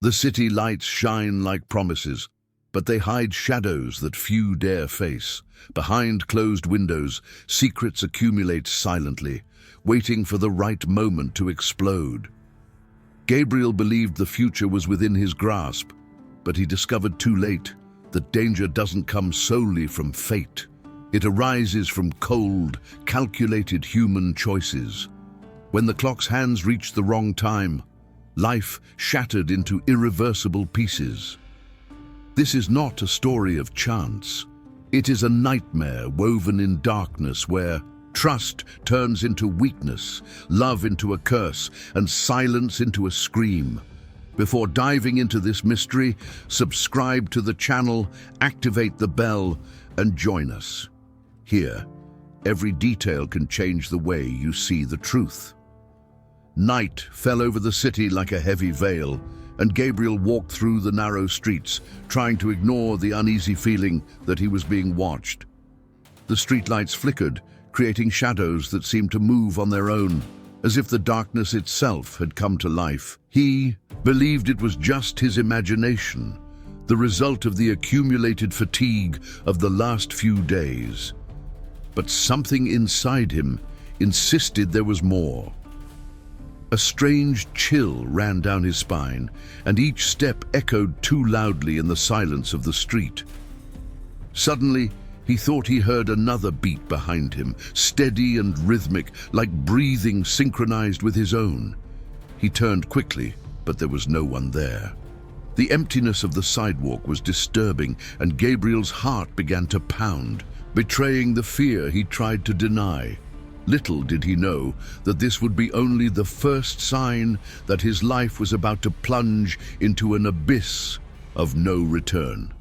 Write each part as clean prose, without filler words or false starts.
The city lights shine like promises, but they hide shadows that few dare face. Behind closed windows, secrets accumulate silently, waiting for the right moment to explode. Gabriel believed the future was within his grasp, but he discovered too late that danger doesn't come solely from fate. It arises from cold, calculated human choices. When the clock's hands reached the wrong time, life shattered into irreversible pieces. This is not a story of chance. It is a nightmare woven in darkness where trust turns into weakness, love into a curse, and silence into a scream. Before diving into this mystery, subscribe to the channel, activate the bell, and join us. Here, every detail can change the way you see the truth. Night fell over the city like a heavy veil, and Gabriel walked through the narrow streets, trying to ignore the uneasy feeling that he was being watched. The streetlights flickered, creating shadows that seemed to move on their own, as if the darkness itself had come to life. He believed it was just his imagination, the result of the accumulated fatigue of the last few days. But something inside him insisted there was more. A strange chill ran down his spine, and each step echoed too loudly in the silence of the street. Suddenly, he thought he heard another beat behind him, steady and rhythmic, like breathing synchronized with his own. He turned quickly, but there was no one there. The emptiness of the sidewalk was disturbing, and Gabriel's heart began to pound, betraying the fear he tried to deny. Little did he know that this would be only the first sign that his life was about to plunge into an abyss of no return.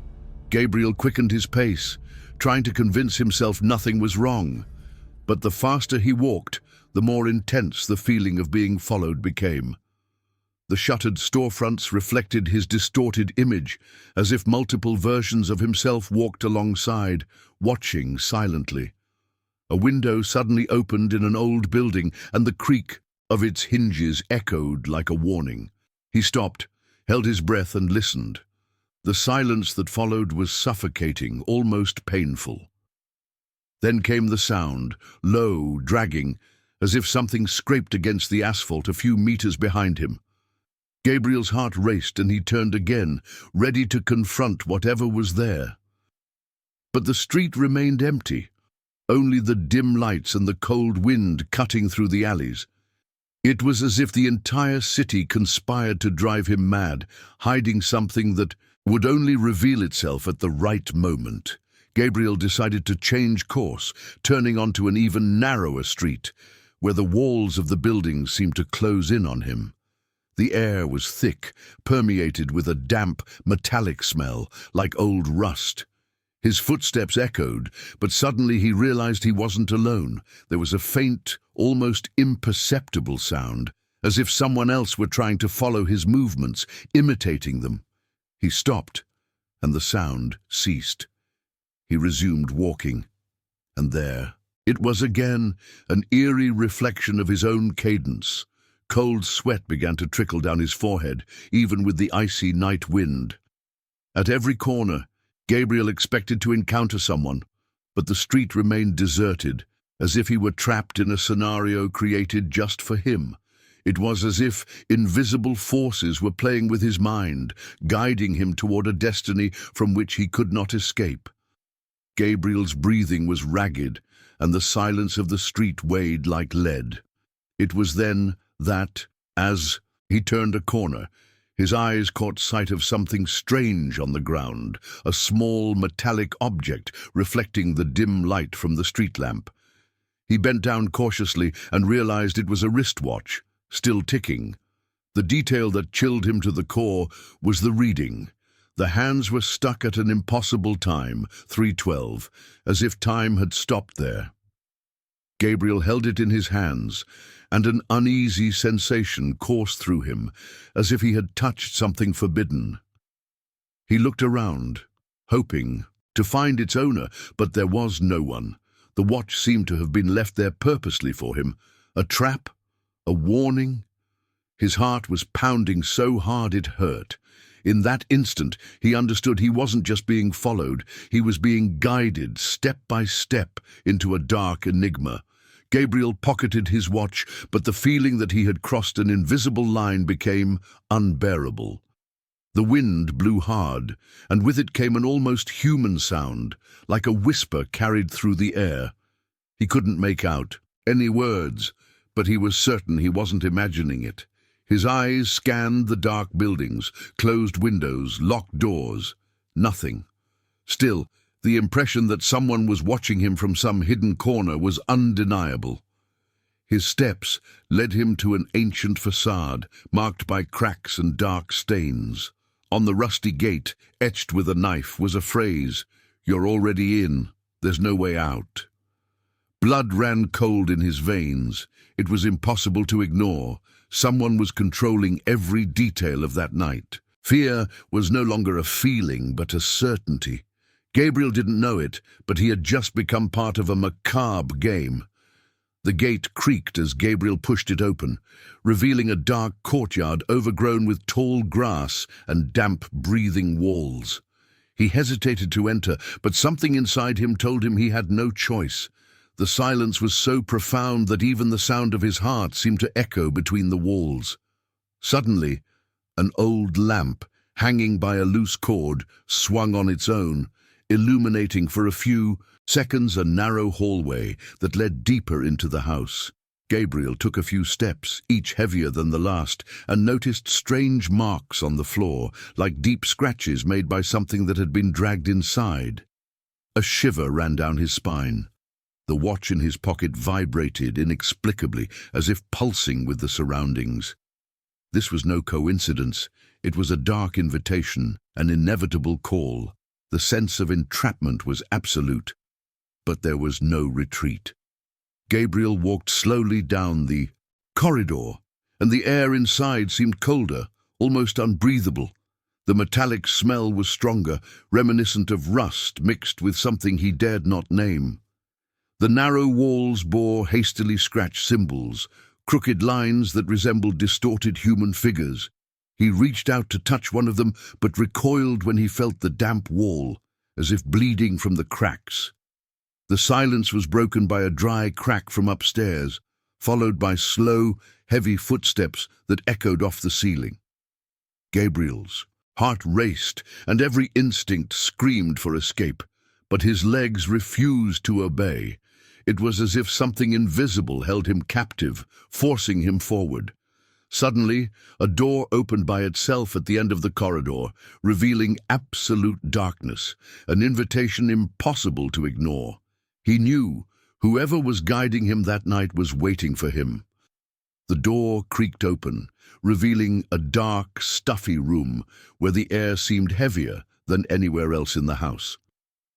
Gabriel quickened his pace, trying to convince himself nothing was wrong. But the faster he walked, the more intense the feeling of being followed became. The shuttered storefronts reflected his distorted image, as if multiple versions of himself walked alongside, watching silently. A window suddenly opened in an old building, and the creak of its hinges echoed like a warning. He stopped, held his breath, and listened. The silence that followed was suffocating, almost painful. Then came the sound, low, dragging, as if something scraped against the asphalt a few meters behind him. Gabriel's heart raced, and he turned again, ready to confront whatever was there. But the street remained empty. Only the dim lights and the cold wind cutting through the alleys. It was as if the entire city conspired to drive him mad, hiding something that would only reveal itself at the right moment. Gabriel decided to change course, turning onto an even narrower street, where the walls of the buildings seemed to close in on him. The air was thick, permeated with a damp, metallic smell, like old rust. His footsteps echoed, but suddenly he realized he wasn't alone. There was a faint, almost imperceptible sound, as if someone else were trying to follow his movements, imitating them. He stopped, and the sound ceased. He resumed walking, and there it was again, an eerie reflection of his own cadence. Cold sweat began to trickle down his forehead, even with the icy night wind. At every corner, Gabriel expected to encounter someone, but the street remained deserted, as if he were trapped in a scenario created just for him. It was as if invisible forces were playing with his mind, guiding him toward a destiny from which he could not escape. Gabriel's breathing was ragged, and the silence of the street weighed like lead. It was then that, as he turned a corner, his eyes caught sight of something strange on the ground, a small metallic object reflecting the dim light from the street lamp. He bent down cautiously and realized it was a wristwatch, still ticking. The detail that chilled him to the core was the reading. The hands were stuck at an impossible time, 3:12, as if time had stopped there. Gabriel held it in his hands, and an uneasy sensation coursed through him, as if he had touched something forbidden. He looked around, hoping to find its owner, but there was no one. The watch seemed to have been left there purposely for him. A trap? A warning? His heart was pounding so hard it hurt. In that instant, he understood he wasn't just being followed, he was being guided step by step into a dark enigma. Gabriel pocketed his watch, but the feeling that he had crossed an invisible line became unbearable. The wind blew hard, and with it came an almost human sound, like a whisper carried through the air. He couldn't make out any words, but he was certain he wasn't imagining it. His eyes scanned the dark buildings, closed windows, locked doors. Nothing. Still, the impression that someone was watching him from some hidden corner was undeniable. His steps led him to an ancient facade, marked by cracks and dark stains. On the rusty gate, etched with a knife, was a phrase, "You're already in, there's no way out." Blood ran cold in his veins. It was impossible to ignore. Someone was controlling every detail of that night. Fear was no longer a feeling, but a certainty. Gabriel didn't know it, but he had just become part of a macabre game. The gate creaked as Gabriel pushed it open, revealing a dark courtyard overgrown with tall grass and damp, breathing walls. He hesitated to enter, but something inside him told him he had no choice. The silence was so profound that even the sound of his heart seemed to echo between the walls. Suddenly, an old lamp, hanging by a loose cord, swung on its own, illuminating for a few seconds a narrow hallway that led deeper into the house. Gabriel took a few steps, each heavier than the last, and noticed strange marks on the floor, like deep scratches made by something that had been dragged inside. A shiver ran down his spine. The watch in his pocket vibrated inexplicably, as if pulsing with the surroundings. This was no coincidence. It was a dark invitation, an inevitable call. The sense of entrapment was absolute, but there was no retreat. Gabriel walked slowly down the corridor, and the air inside seemed colder, almost unbreathable. The metallic smell was stronger, reminiscent of rust mixed with something he dared not name. The narrow walls bore hastily scratched symbols, crooked lines that resembled distorted human figures. He reached out to touch one of them, but recoiled when he felt the damp wall, as if bleeding from the cracks. The silence was broken by a dry crack from upstairs, followed by slow, heavy footsteps that echoed off the ceiling. Gabriel's heart raced, and every instinct screamed for escape, but his legs refused to obey. It was as if something invisible held him captive, forcing him forward. Suddenly, a door opened by itself at the end of the corridor, revealing absolute darkness, an invitation impossible to ignore. He knew whoever was guiding him that night was waiting for him. The door creaked open, revealing a dark, stuffy room where the air seemed heavier than anywhere else in the house.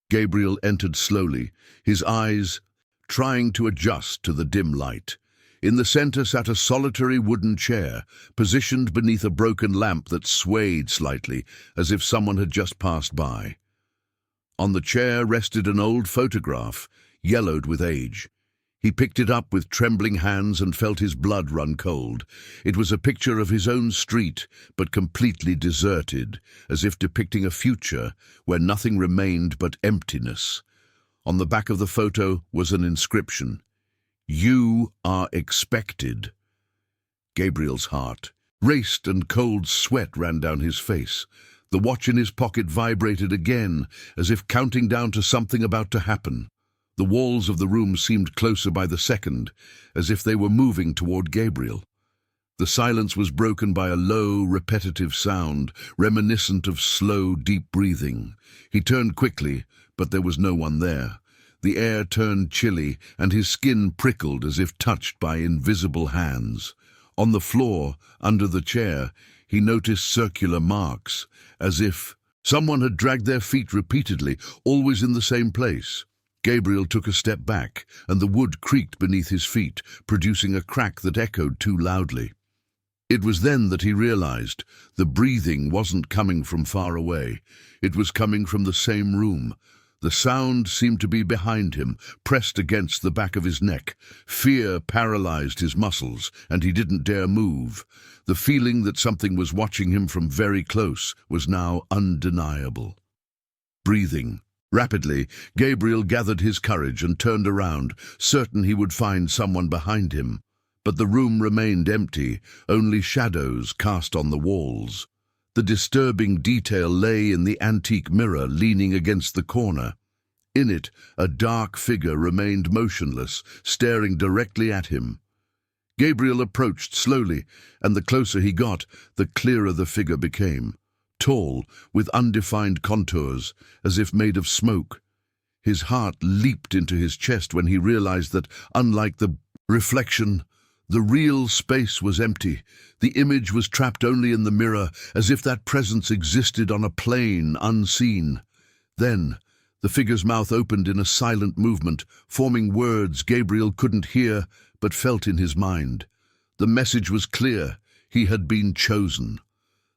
Gabriel entered slowly, his eyes trying to adjust to the dim light. In the center sat a solitary wooden chair, positioned beneath a broken lamp that swayed slightly, as if someone had just passed by. On the chair rested an old photograph, yellowed with age. He picked it up with trembling hands and felt his blood run cold. It was a picture of his own street, but completely deserted, as if depicting a future where nothing remained but emptiness. On the back of the photo was an inscription, "You are expected." Gabriel's heart raced and cold sweat ran down his face. The watch in his pocket vibrated again, as if counting down to something about to happen. The walls of the room seemed closer by the second, as if they were moving toward Gabriel. The silence was broken by a low, repetitive sound, reminiscent of slow, deep breathing. He turned quickly, but there was no one there. The air turned chilly, and his skin prickled as if touched by invisible hands. On the floor, under the chair, he noticed circular marks, as if someone had dragged their feet repeatedly, always in the same place. Gabriel took a step back, and the wood creaked beneath his feet, producing a crack that echoed too loudly. It was then that he realized the breathing wasn't coming from far away. It was coming from the same room. The sound seemed to be behind him, pressed against the back of his neck. Fear paralyzed his muscles, and he didn't dare move. The feeling that something was watching him from very close was now undeniable. Breathing rapidly, Gabriel gathered his courage and turned around, certain he would find someone behind him. But the room remained empty, only shadows cast on the walls. The disturbing detail lay in the antique mirror leaning against the corner. In it, a dark figure remained motionless, staring directly at him. Gabriel approached slowly, and the closer he got, the clearer the figure became. Tall, with undefined contours, as if made of smoke. His heart leaped into his chest when he realized that, unlike the reflection, the real space was empty. The image was trapped only in the mirror, as if that presence existed on a plane unseen. Then, the figure's mouth opened in a silent movement, forming words Gabriel couldn't hear but felt in his mind. The message was clear. He had been chosen.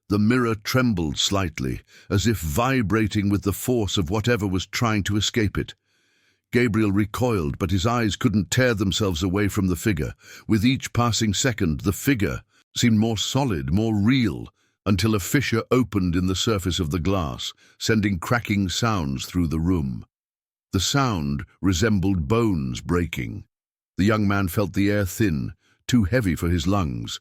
The mirror trembled slightly, as if vibrating with the force of whatever was trying to escape it. Gabriel recoiled, but his eyes couldn't tear themselves away from the figure. With each passing second, the figure seemed more solid, more real, until a fissure opened in the surface of the glass, sending cracking sounds through the room. The sound resembled bones breaking. The young man felt the air thin, too heavy for his lungs.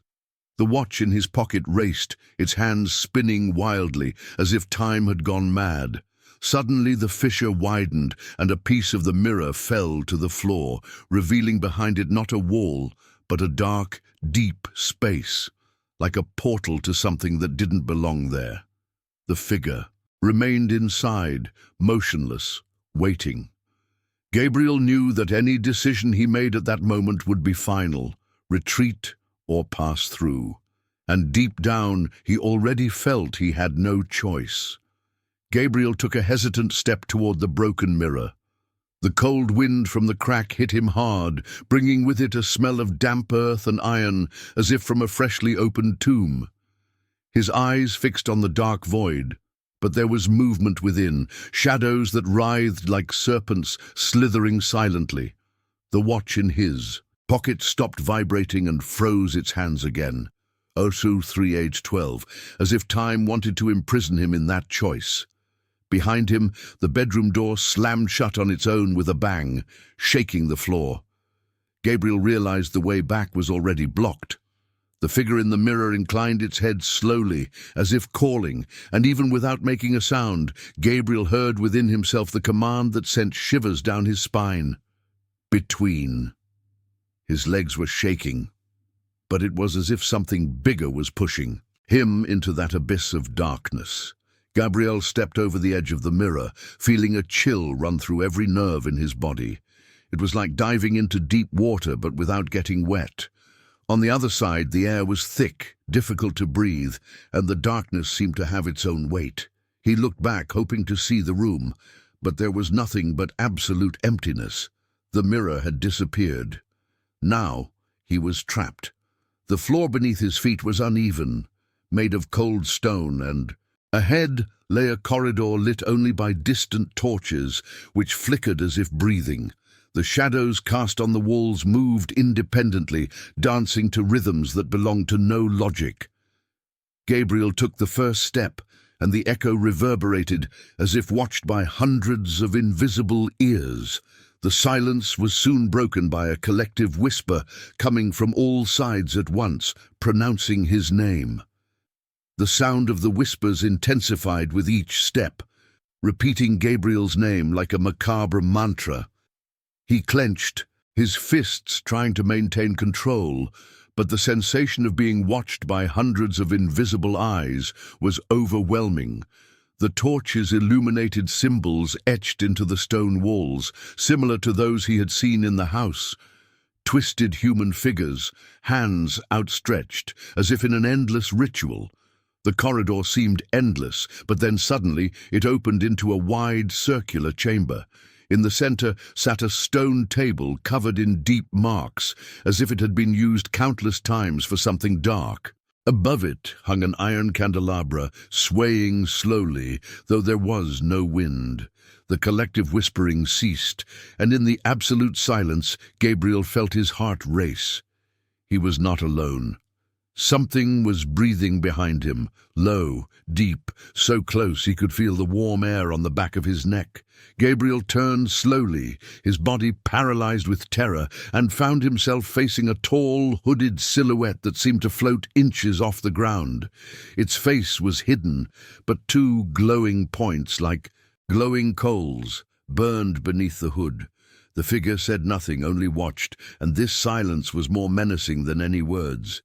The watch in his pocket raced, its hands spinning wildly, as if time had gone mad. Suddenly the fissure widened, and a piece of the mirror fell to the floor, revealing behind it not a wall, but a dark, deep space, like a portal to something that didn't belong there. The figure remained inside, motionless, waiting. Gabriel knew that any decision he made at that moment would be final, retreat or pass through. And deep down, he already felt he had no choice. Gabriel took a hesitant step toward the broken mirror. The cold wind from the crack hit him hard, bringing with it a smell of damp earth and iron, as if from a freshly opened tomb. His eyes fixed on the dark void, but there was movement within, shadows that writhed like serpents slithering silently. The watch in his pocket stopped vibrating and froze its hands again. OSU 3H12, as if time wanted to imprison him in that choice. Behind him, the bedroom door slammed shut on its own with a bang, shaking the floor. Gabriel realized the way back was already blocked. The figure in the mirror inclined its head slowly, as if calling, and even without making a sound, Gabriel heard within himself the command that sent shivers down his spine. Between. His legs were shaking, but it was as if something bigger was pushing him into that abyss of darkness. Gabriel stepped over the edge of the mirror, feeling a chill run through every nerve in his body. It was like diving into deep water, but without getting wet. On the other side, the air was thick, difficult to breathe, and the darkness seemed to have its own weight. He looked back, hoping to see the room, but there was nothing but absolute emptiness. The mirror had disappeared. Now he was trapped. The floor beneath his feet was uneven, made of cold stone, and ahead lay a corridor lit only by distant torches, which flickered as if breathing. The shadows cast on the walls moved independently, dancing to rhythms that belonged to no logic. Gabriel took the first step, and the echo reverberated, as if watched by hundreds of invisible ears. The silence was soon broken by a collective whisper coming from all sides at once, pronouncing his name. The sound of the whispers intensified with each step, repeating Gabriel's name like a macabre mantra. He clenched, his fists trying to maintain control, but the sensation of being watched by hundreds of invisible eyes was overwhelming. The torches illuminated symbols etched into the stone walls, similar to those he had seen in the house. Twisted human figures, hands outstretched, as if in an endless ritual. The corridor seemed endless, but then suddenly it opened into a wide circular chamber. In the center sat a stone table covered in deep marks, as if it had been used countless times for something dark. Above it hung an iron candelabra, swaying slowly, though there was no wind. The collective whispering ceased, and in the absolute silence, Gabriel felt his heart race. He was not alone. Something was breathing behind him, low, deep, so close he could feel the warm air on the back of his neck. Gabriel turned slowly, his body paralyzed with terror, and found himself facing a tall, hooded silhouette that seemed to float inches off the ground. Its face was hidden, but two glowing points, like glowing coals, burned beneath the hood. The figure said nothing, only watched, and this silence was more menacing than any words.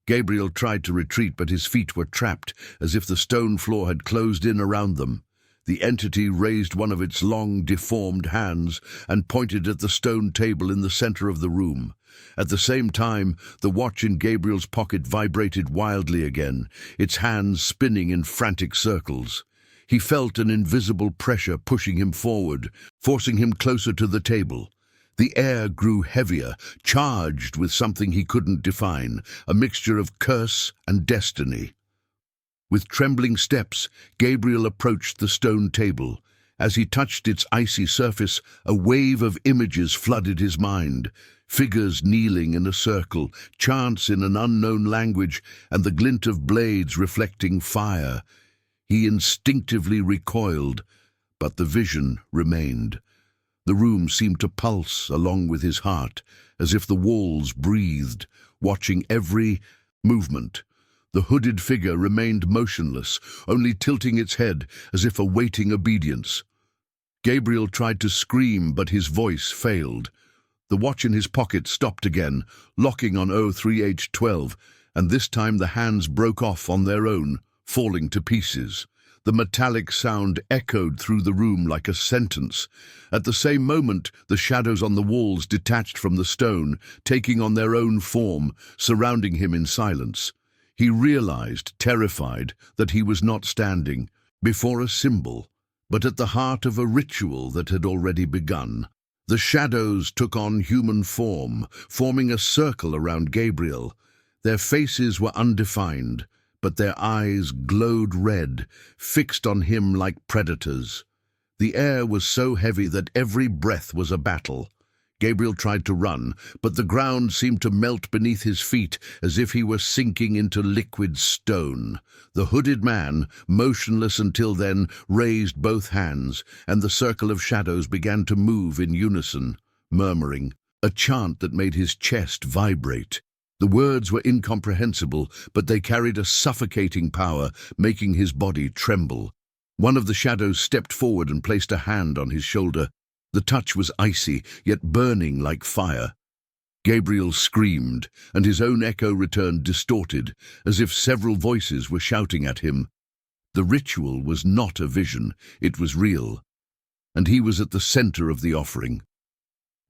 Gabriel tried to retreat, but his feet were trapped, as if the stone floor had closed in around them. The entity raised one of its long, deformed hands and pointed at the stone table in the center of the room. At the same time, the watch in Gabriel's pocket vibrated wildly again, its hands spinning in frantic circles. He felt an invisible pressure pushing him forward, forcing him closer to the table. The air grew heavier, charged with something he couldn't define, a mixture of curse and destiny. With trembling steps, Gabriel approached the stone table. As he touched its icy surface, a wave of images flooded his mind. Figures kneeling in a circle, chants in an unknown language, and the glint of blades reflecting fire. He instinctively recoiled, but the vision remained. The room seemed to pulse along with his heart, as if the walls breathed, watching every movement. The hooded figure remained motionless, only tilting its head as if awaiting obedience. Gabriel tried to scream, but his voice failed. The watch in his pocket stopped again, locking on 03H12, and this time the hands broke off on their own, falling to pieces. The metallic sound echoed through the room like a sentence. At the same moment, the shadows on the walls detached from the stone, taking on their own form, surrounding him in silence. He realized, terrified, that he was not standing before a symbol, but at the heart of a ritual that had already begun. The shadows took on human form, forming a circle around Gabriel. Their faces were undefined, but their eyes glowed red, fixed on him like predators. The air was so heavy that every breath was a battle. Gabriel tried to run, but the ground seemed to melt beneath his feet as if he were sinking into liquid stone. The hooded man, motionless until then, raised both hands, and the circle of shadows began to move in unison, murmuring, a chant that made his chest vibrate. The words were incomprehensible, but they carried a suffocating power, making his body tremble. One of the shadows stepped forward and placed a hand on his shoulder. The touch was icy, yet burning like fire. Gabriel screamed, and his own echo returned distorted, as if several voices were shouting at him. The ritual was not a vision, it was real, and he was at the center of the offering.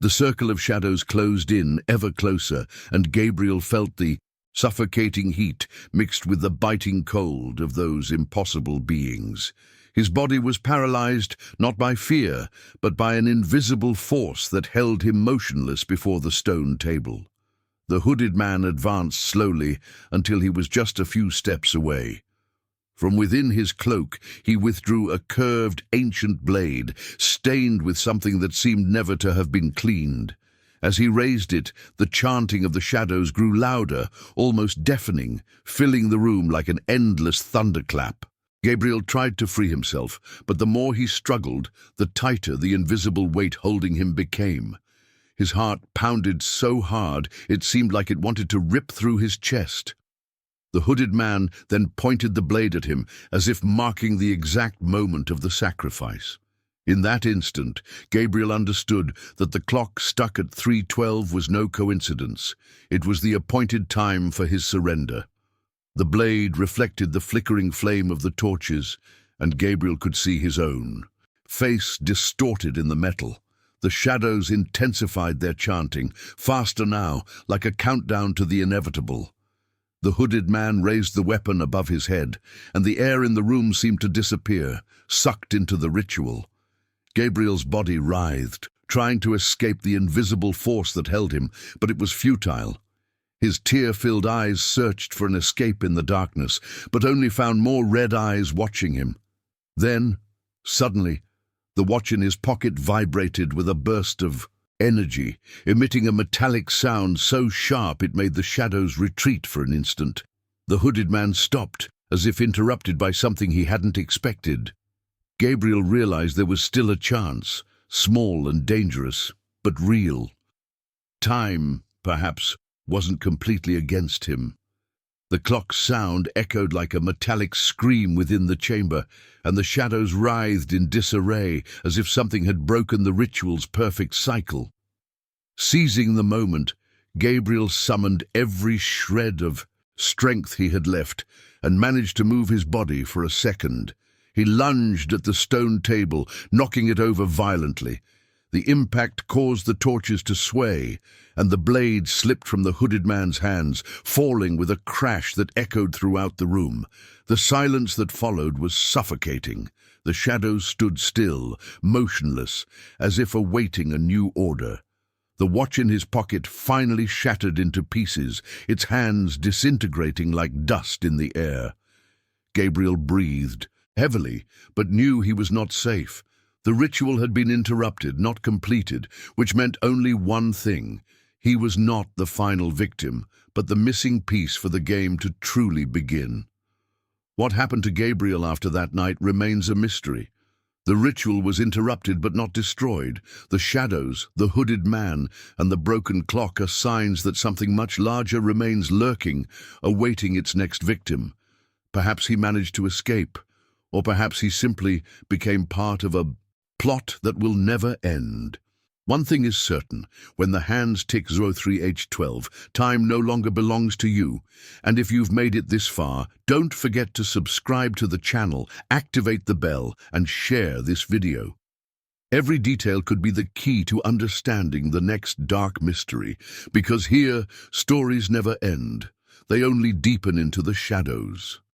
The circle of shadows closed in, ever closer, and Gabriel felt the suffocating heat mixed with the biting cold of those impossible beings. His body was paralyzed not by fear, but by an invisible force that held him motionless before the stone table. The hooded man advanced slowly until he was just a few steps away. From within his cloak, he withdrew a curved, ancient blade, stained with something that seemed never to have been cleaned. As he raised it, the chanting of the shadows grew louder, almost deafening, filling the room like an endless thunderclap. Gabriel tried to free himself, but the more he struggled, the tighter the invisible weight holding him became. His heart pounded so hard it seemed like it wanted to rip through his chest. The hooded man then pointed the blade at him, as if marking the exact moment of the sacrifice. In that instant, Gabriel understood that the clock stuck at 3:12 was no coincidence. It was the appointed time for his surrender. The blade reflected the flickering flame of the torches, and Gabriel could see his own face distorted in the metal. The shadows intensified their chanting, faster now, like a countdown to the inevitable. The hooded man raised the weapon above his head, and the air in the room seemed to disappear, sucked into the ritual. Gabriel's body writhed, trying to escape the invisible force that held him, but it was futile. His tear-filled eyes searched for an escape in the darkness, but only found more red eyes watching him. Then, suddenly, the watch in his pocket vibrated with a burst of energy, emitting a metallic sound so sharp it made the shadows retreat for an instant. The hooded man stopped, as if interrupted by something he hadn't expected. Gabriel realized there was still a chance, small and dangerous, but real. Time, perhaps, wasn't completely against him. The clock's sound echoed like a metallic scream within the chamber, and the shadows writhed in disarray as if something had broken the ritual's perfect cycle. Seizing the moment, Gabriel summoned every shred of strength he had left and managed to move his body for a second. He lunged at the stone table, knocking it over violently. The impact caused the torches to sway, and the blade slipped from the hooded man's hands, falling with a crash that echoed throughout the room. The silence that followed was suffocating. The shadows stood still, motionless, as if awaiting a new order. The watch in his pocket finally shattered into pieces, its hands disintegrating like dust in the air. Gabriel breathed heavily, but knew he was not safe. The ritual had been interrupted, not completed, which meant only one thing. He was not the final victim, but the missing piece for the game to truly begin. What happened to Gabriel after that night remains a mystery. The ritual was interrupted but not destroyed. The shadows, the hooded man, and the broken clock are signs that something much larger remains lurking, awaiting its next victim. Perhaps he managed to escape, or perhaps he simply became part of a plot that will never end. One thing is certain: when the hands tick 03H12, time no longer belongs to you. And if you've made it this far, don't forget to subscribe to the channel, activate the bell, and share this video. Every detail could be the key to understanding the next dark mystery, because here, stories never end. They only deepen into the shadows.